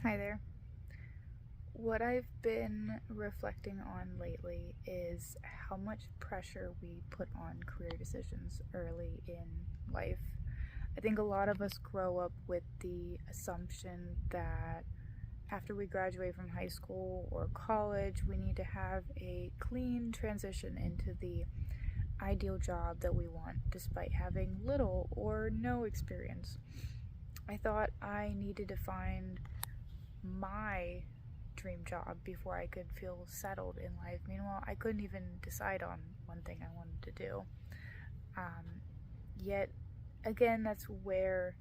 Hi there. What I've been reflecting on lately is how much pressure we put on career decisions early in life. I think a lot of us grow up with the assumption that after we graduate from high school or college, we need to have a clean transition into the ideal job that we want, despite having little or no experience. I thought I needed to find my dream job before I could feel settled in life. Meanwhile, I couldn't even decide on one thing I wanted to do. Yet, again, that's where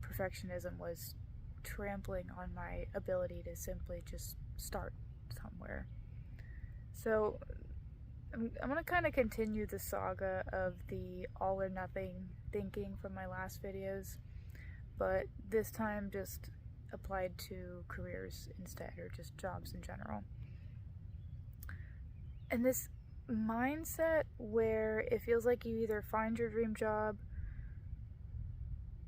perfectionism was trampling on my ability to simply just start somewhere. So, I'm going to kind of continue the saga of the all or nothing thinking from my last videos, but this time just applied to careers instead, or just jobs in general. And this mindset where it feels like you either find your dream job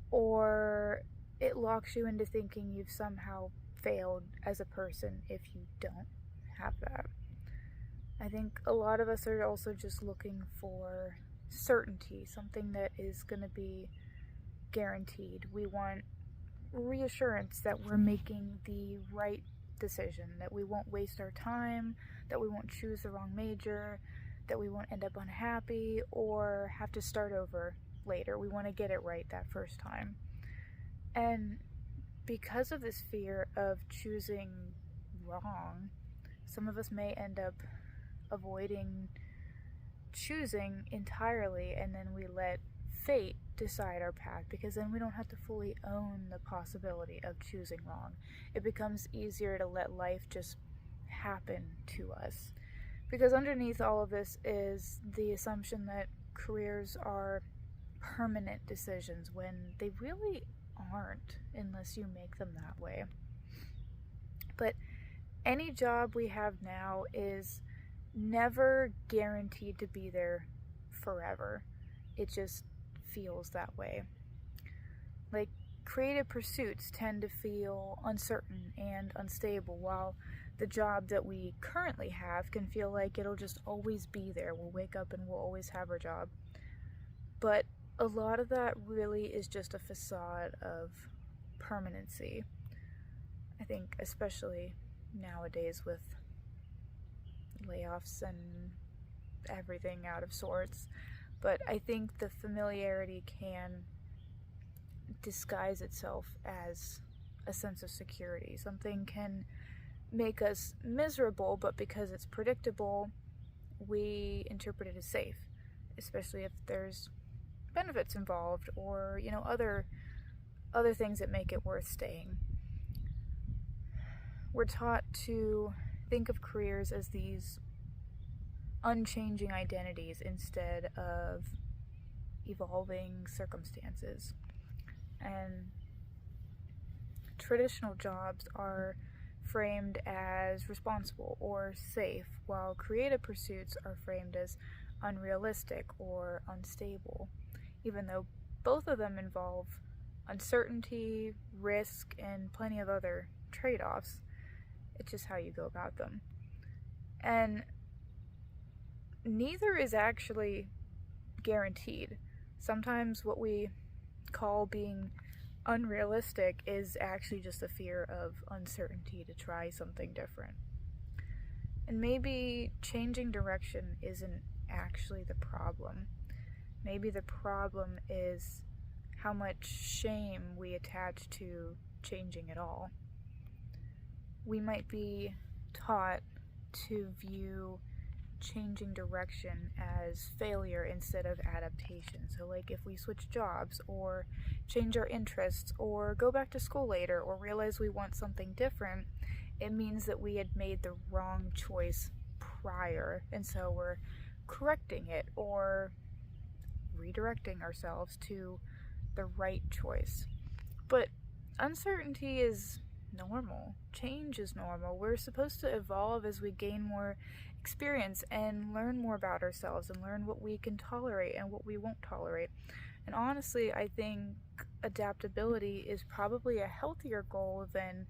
or it locks you into thinking you've somehow failed as a person if you don't have that. I think a lot of us are also just looking for certainty, something that is going to be guaranteed. We want reassurance that we're making the right decision, that we won't waste our time, that we won't choose the wrong major, that we won't end up unhappy or have to start over later. We want to get it right that first time. And because of this fear of choosing wrong, some of us may end up avoiding choosing entirely, and then we let fate decide our path, because then we don't have to fully own the possibility of choosing wrong. It becomes easier to let life just happen to us, because underneath all of this is the assumption that careers are permanent decisions when they really aren't, unless you make them that way. But any job we have now is never guaranteed to be there forever. It just feels that way. Like, creative pursuits tend to feel uncertain and unstable, while the job that we currently have can feel like it'll just always be there. We'll wake up and we'll always have our job. But a lot of that really is just a facade of permanency. I think especially nowadays with layoffs and everything out of sorts. But I think the familiarity can disguise itself as a sense of security. Something can make us miserable, but because it's predictable, we interpret it as safe, especially if there's benefits involved or, other things that make it worth staying. We're taught to think of careers as these unchanging identities instead of evolving circumstances. And traditional jobs are framed as responsible or safe, while creative pursuits are framed as unrealistic or unstable, even though both of them involve uncertainty, risk, and plenty of other trade-offs. It's just how you go about them. And neither is actually guaranteed. Sometimes what we call being unrealistic is actually just a fear of uncertainty to try something different. And maybe changing direction isn't actually the problem. Maybe the problem is how much shame we attach to changing at all. We might be taught to view changing direction as failure instead of adaptation. So like if we switch jobs or change our interests or go back to school later or realize we want something different, it means that we had made the wrong choice prior, and so we're correcting it or redirecting ourselves to the right choice. But uncertainty is normal. Change is normal. We're supposed to evolve as we gain more experience and learn more about ourselves and learn what we can tolerate and what we won't tolerate. And honestly, I think adaptability is probably a healthier goal than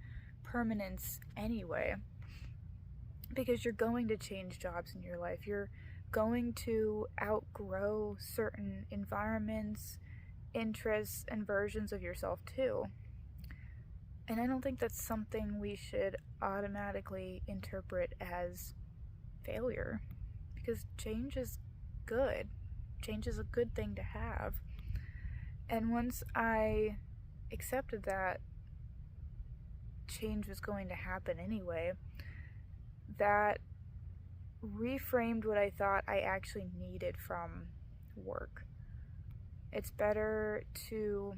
permanence anyway, because you're going to change jobs in your life. You're going to outgrow certain environments, interests, and versions of yourself too. And I don't think that's something we should automatically interpret as failure, because change is good. Change is a good thing to have. And once I accepted that change was going to happen anyway, that reframed what I thought I actually needed from work. It's better to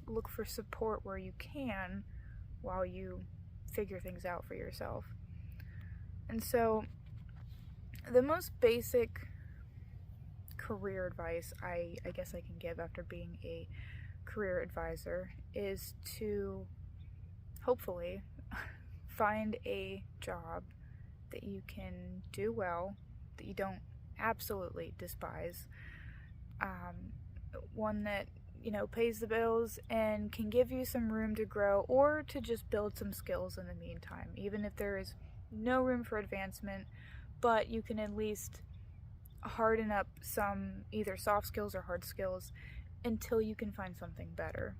look for support where you can while you figure things out for yourself. And so, the most basic career advice I guess I can give after being a career advisor is to hopefully find a job that you can do well, that you don't absolutely despise, one that pays the bills and can give you some room to grow or to just build some skills in the meantime, even if there is no room for advancement, but you can at least harden up some either soft skills or hard skills until you can find something better.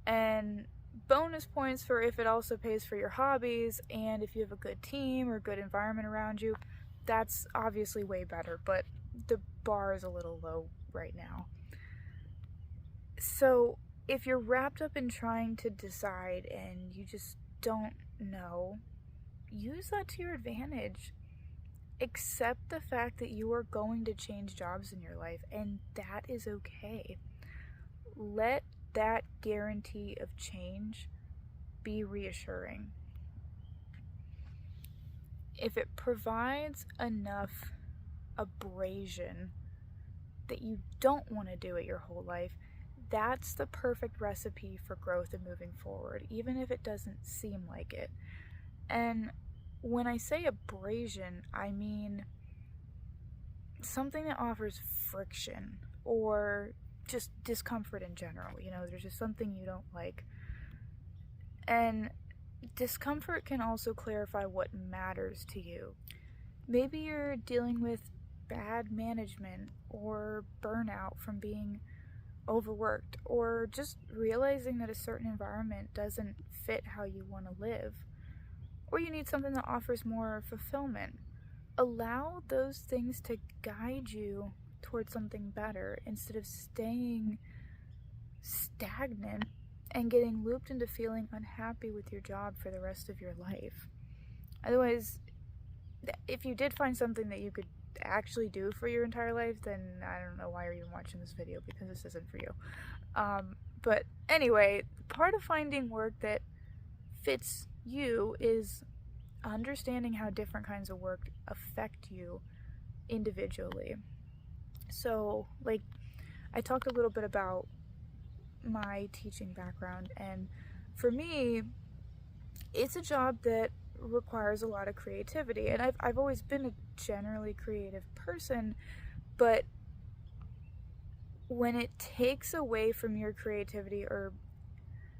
And bonus points for if it also pays for your hobbies, and if you have a good team or good environment around you, that's obviously way better, but the bar is a little low right now. So if you're wrapped up in trying to decide and you just don't know, use that to your advantage. Accept the fact that you are going to change jobs in your life, and that is okay. Let that guarantee of change be reassuring. If it provides enough abrasion that you don't want to do it your whole life, that's the perfect recipe for growth and moving forward, even if it doesn't seem like it. And when I say abrasion, I mean something that offers friction or just discomfort in general. There's just something you don't like. And discomfort can also clarify what matters to you. Maybe you're dealing with bad management or burnout from being overworked, or just realizing that a certain environment doesn't fit how you want to live, or you need something that offers more fulfillment. Allow those things to guide you towards something better instead of staying stagnant and getting looped into feeling unhappy with your job for the rest of your life. Otherwise, if you did find something that you could actually do for your entire life, then I don't know why you're even watching this video, because this isn't for you. But anyway, part of finding work that fits you is understanding how different kinds of work affect you individually. So, I talked a little bit about my teaching background, and for me, it's a job that requires a lot of creativity, and I've always been a generally creative person, but when it takes away from your creativity or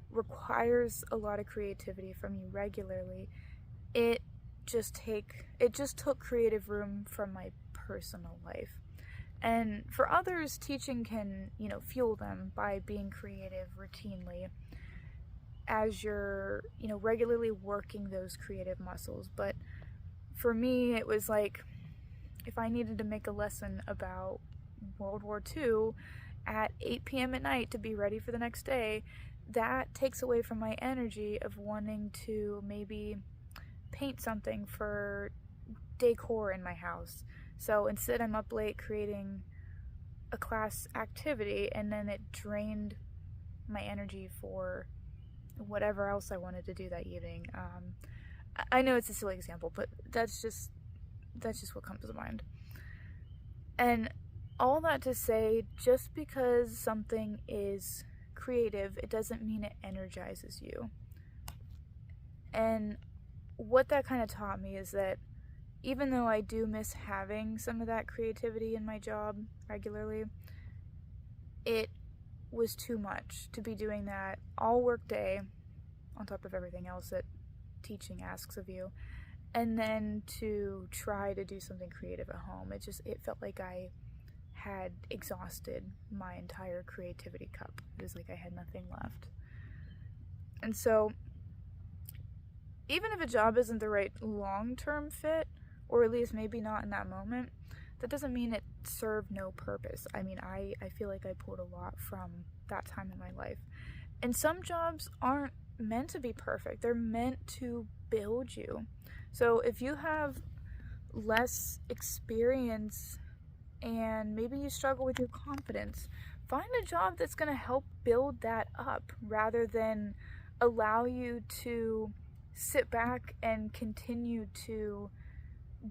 requires a lot of creativity from you regularly, it just took creative room from my personal life. And for others, teaching can, fuel them by being creative routinely as you're, regularly working those creative muscles. But for me, it was like, if I needed to make a lesson about World War II at 8 p.m. at night to be ready for the next day, that takes away from my energy of wanting to maybe paint something for decor in my house. So instead, I'm up late creating a class activity, and then it drained my energy for whatever else I wanted to do that evening. I know it's a silly example, but that's just what comes to mind. And all that to say, just because something is creative, it doesn't mean it energizes you. And what that kind of taught me is that even though I do miss having some of that creativity in my job regularly, it was too much to be doing that all work day, on top of everything else that teaching asks of you. And then to try to do something creative at home. It felt like I had exhausted my entire creativity cup. It was like I had nothing left. And so, even if a job isn't the right long-term fit, or at least maybe not in that moment, that doesn't mean it served no purpose. I mean, I feel like I pulled a lot from that time in my life. And some jobs aren't meant to be perfect. They're meant to build you. So if you have less experience and maybe you struggle with your confidence, find a job that's going to help build that up rather than allow you to sit back and continue to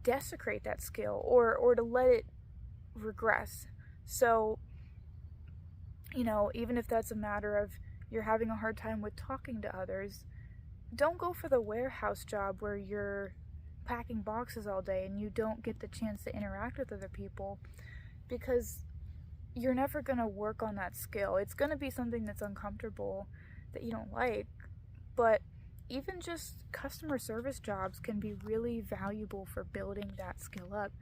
desecrate that skill or to let it regress. So, even if that's a matter of you're having a hard time with talking to others, don't go for the warehouse job where you're packing boxes all day and you don't get the chance to interact with other people, because you're never going to work on that skill. It's going to be something that's uncomfortable, that you don't like, but even just customer service jobs can be really valuable for building that skill up.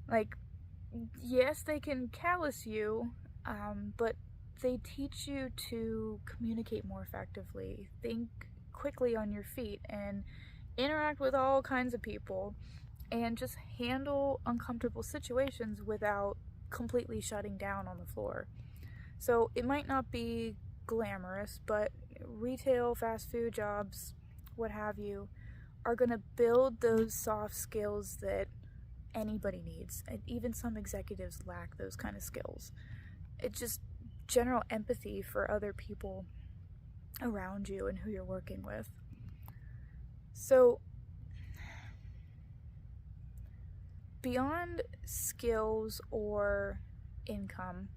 Like, yes, they can callous you, but they teach you to communicate more effectively, think quickly on your feet, and interact with all kinds of people, and just handle uncomfortable situations without completely shutting down on the floor. So it might not be glamorous, but retail, fast food jobs, what have you, are going to build those soft skills that anybody needs. And even some executives lack those kind of skills. It's just general empathy for other people around you and who you're working with. So, beyond skills or income,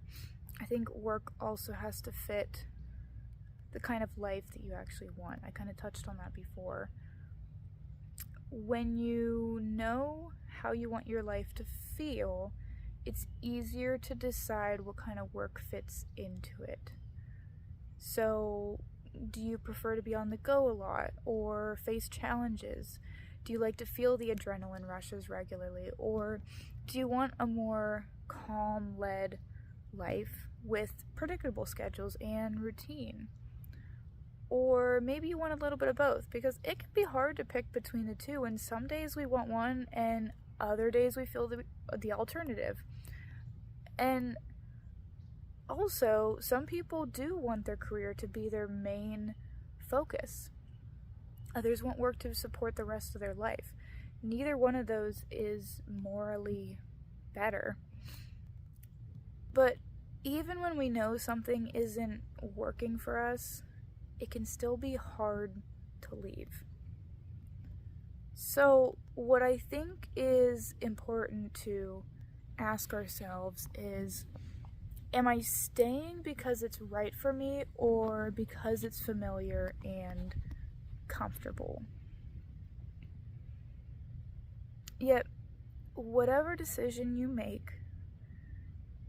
I think work also has to fit the kind of life that you actually want. I kind of touched on that before. When you know how you want your life to feel, it's easier to decide what kind of work fits into it. So, do you prefer to be on the go a lot or face challenges? Do you like to feel the adrenaline rushes regularly? Or do you want a more calm-led life with predictable schedules and routine? Or maybe you want a little bit of both, because it can be hard to pick between the two, and some days we want one and other days we feel the alternative. And also, some people do want their career to be their main focus. Others want work to support the rest of their life. Neither one of those is morally better. But even when we know something isn't working for us, it can still be hard to leave. So, what I think is important to ask ourselves is, am I staying because it's right for me or because it's familiar and comfortable? Yet, whatever decision you make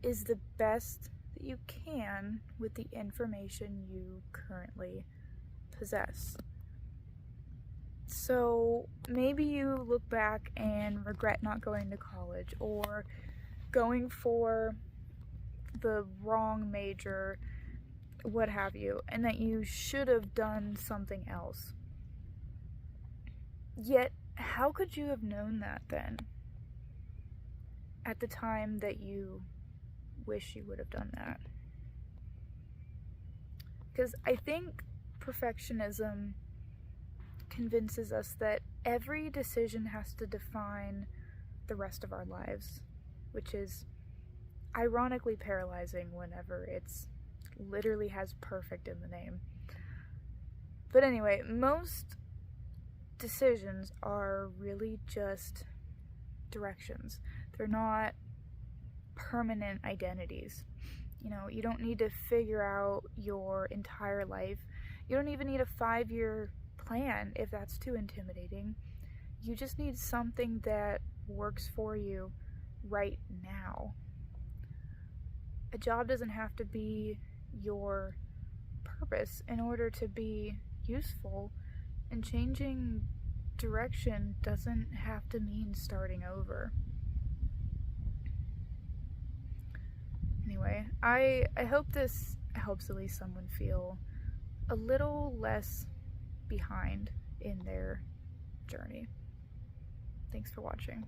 is the best that you can with the information you currently possess. So maybe you look back and regret not going to college or going for the wrong major, what have you, and that you should have done something else. Yet, how could you have known that then? At the time that you wish you would have done that? Because I think perfectionism convinces us that every decision has to define the rest of our lives, which is ironically paralyzing whenever it's literally has perfect in the name. But anyway, most decisions are really just directions. They're not permanent identities. You don't need to figure out your entire life. You don't even need a 5-year plan if that's too intimidating. You just need something that works for you right now. A job doesn't have to be your purpose in order to be useful, and changing direction doesn't have to mean starting over. Anyway, I hope this helps at least someone feel a little less behind in their journey. Thanks for watching.